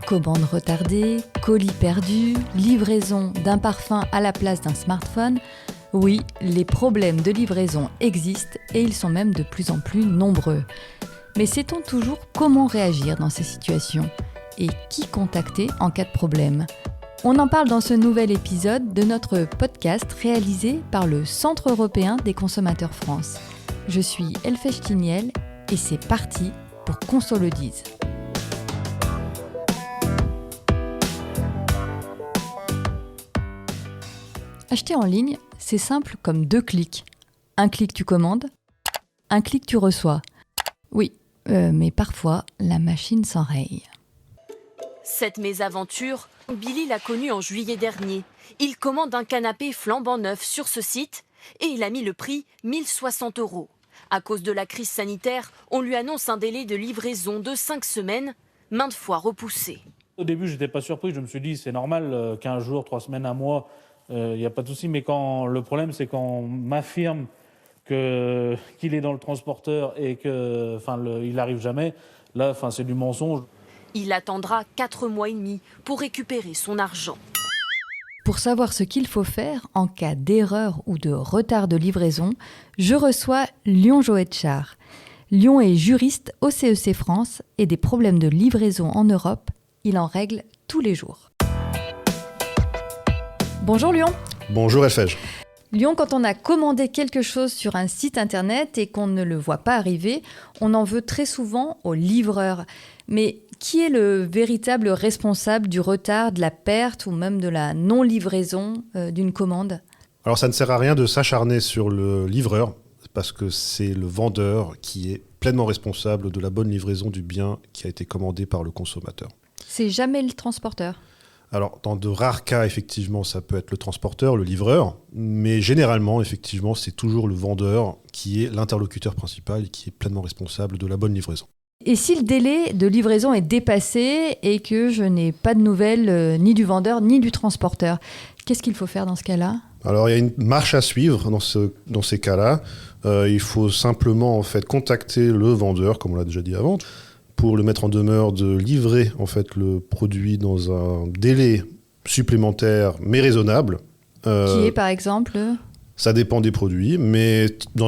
Commandes retardées, colis perdus, livraison d'un parfum à la place d'un smartphone. Oui, les problèmes de livraison existent et ils sont même de plus en plus nombreux. Mais sait-on toujours comment réagir dans ces situations et qui contacter en cas de problème ? On en parle dans ce nouvel épisode de notre podcast réalisé par le Centre européen des consommateurs France. Je suis Elfèche Tiniel et c'est parti pour qu'on se le dise. Acheter en ligne, c'est simple comme 2 clics. Un clic tu commandes, un clic tu reçois. Oui, mais parfois la machine s'enraye. Cette mésaventure, Billy l'a connue en juillet dernier. Il commande un canapé flambant neuf sur ce site et il a mis le prix 1060 €. À cause de la crise sanitaire, on lui annonce un délai de livraison de 5 semaines, maintes fois repoussé. Au début, j'étais pas surpris. Je me suis dit, c'est normal, 15 jours, 3 semaines, un mois, il n'y a pas de souci. Mais le problème, c'est quand on m'affirme qu'il est dans le transporteur et qu'il n'arrive jamais, là, c'est du mensonge. Il attendra 4 mois et demi pour récupérer son argent. Pour savoir ce qu'il faut faire en cas d'erreur ou de retard de livraison, je reçois Lyon Joetchard. Lyon est juriste au CEC France et des problèmes de livraison en Europe, il en règle tous les jours. Bonjour Lyon. Bonjour Elfèche. Lyon, quand on a commandé quelque chose sur un site internet et qu'on ne le voit pas arriver, on en veut très souvent au livreur. Mais qui est le véritable responsable du retard, de la perte ou même de la non-livraison d'une commande ? Alors ça ne sert à rien de s'acharner sur le livreur parce que c'est le vendeur qui est pleinement responsable de la bonne livraison du bien qui a été commandé par le consommateur. C'est jamais le transporteur ? Alors, dans de rares cas, effectivement, ça peut être le transporteur, le livreur, mais généralement, effectivement, c'est toujours le vendeur qui est l'interlocuteur principal et qui est pleinement responsable de la bonne livraison. Et si le délai de livraison est dépassé et que je n'ai pas de nouvelles ni du vendeur ni du transporteur, qu'est-ce qu'il faut faire dans ce cas-là ? Alors, il y a une marche à suivre dans ces cas-là. Il faut simplement, en fait, contacter le vendeur, comme on l'a déjà dit avant, pour le mettre en demeure de livrer en fait, le produit dans un délai supplémentaire mais raisonnable. Qui est par exemple ? Ça dépend des produits, mais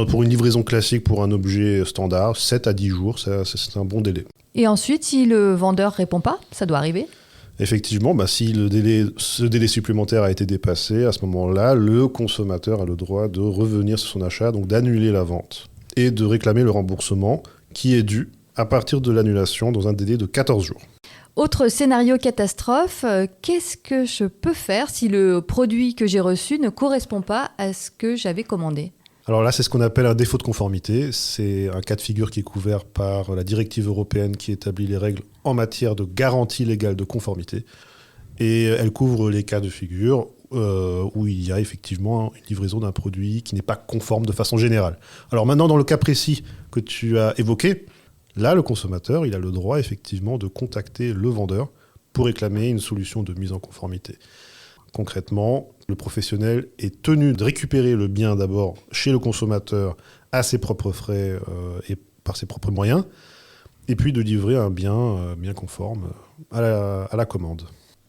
pour une livraison classique pour un objet standard, 7 à 10 jours, c'est un bon délai. Et ensuite, si le vendeur ne répond pas, ça doit arriver ? Effectivement, si ce délai supplémentaire a été dépassé, à ce moment-là, le consommateur a le droit de revenir sur son achat, donc d'annuler la vente et de réclamer le remboursement qui est dû à partir de l'annulation dans un délai de 14 jours. Autre scénario catastrophe, qu'est-ce que je peux faire si le produit que j'ai reçu ne correspond pas à ce que j'avais commandé ? Alors là, c'est ce qu'on appelle un défaut de conformité. C'est un cas de figure qui est couvert par la directive européenne qui établit les règles en matière de garantie légale de conformité. Et elle couvre les cas de figure où il y a effectivement une livraison d'un produit qui n'est pas conforme de façon générale. Alors maintenant, dans le cas précis que tu as évoqué, là, le consommateur, il a le droit effectivement de contacter le vendeur pour réclamer une solution de mise en conformité. Concrètement, le professionnel est tenu de récupérer le bien d'abord chez le consommateur à ses propres frais et par ses propres moyens, et puis de livrer un bien bien conforme à la commande.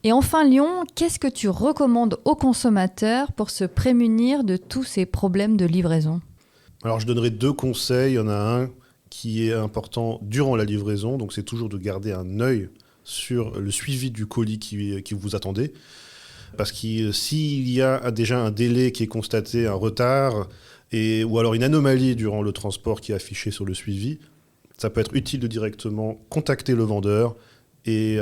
Et enfin Lyon, qu'est-ce que tu recommandes aux consommateurs pour se prémunir de tous ces problèmes de livraison ? Alors je donnerai 2 conseils. Il y en a un qui est important durant la livraison, donc c'est toujours de garder un œil sur le suivi du colis qui vous attendez. Parce que s'il y a déjà un délai qui est constaté, un retard, ou alors une anomalie durant le transport qui est affichée sur le suivi, ça peut être utile de directement contacter le vendeur et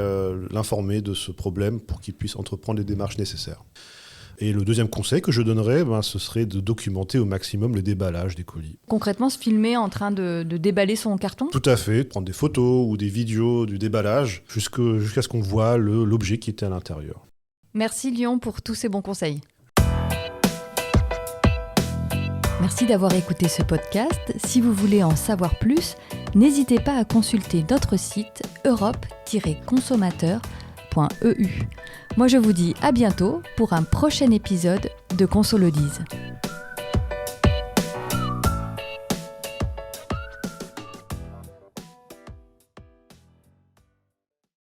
l'informer de ce problème pour qu'il puisse entreprendre les démarches nécessaires. Et le deuxième conseil que je donnerais, ce serait de documenter au maximum le déballage des colis. Concrètement, se filmer en train de déballer son carton ? Tout à fait, prendre des photos ou des vidéos du déballage jusqu'à ce qu'on voit l'objet qui était à l'intérieur. Merci Lyon pour tous ces bons conseils. Merci d'avoir écouté ce podcast. Si vous voulez en savoir plus, n'hésitez pas à consulter notre site europe-consommateur.eu. Moi je vous dis à bientôt pour un prochain épisode de Qu'on se le dise.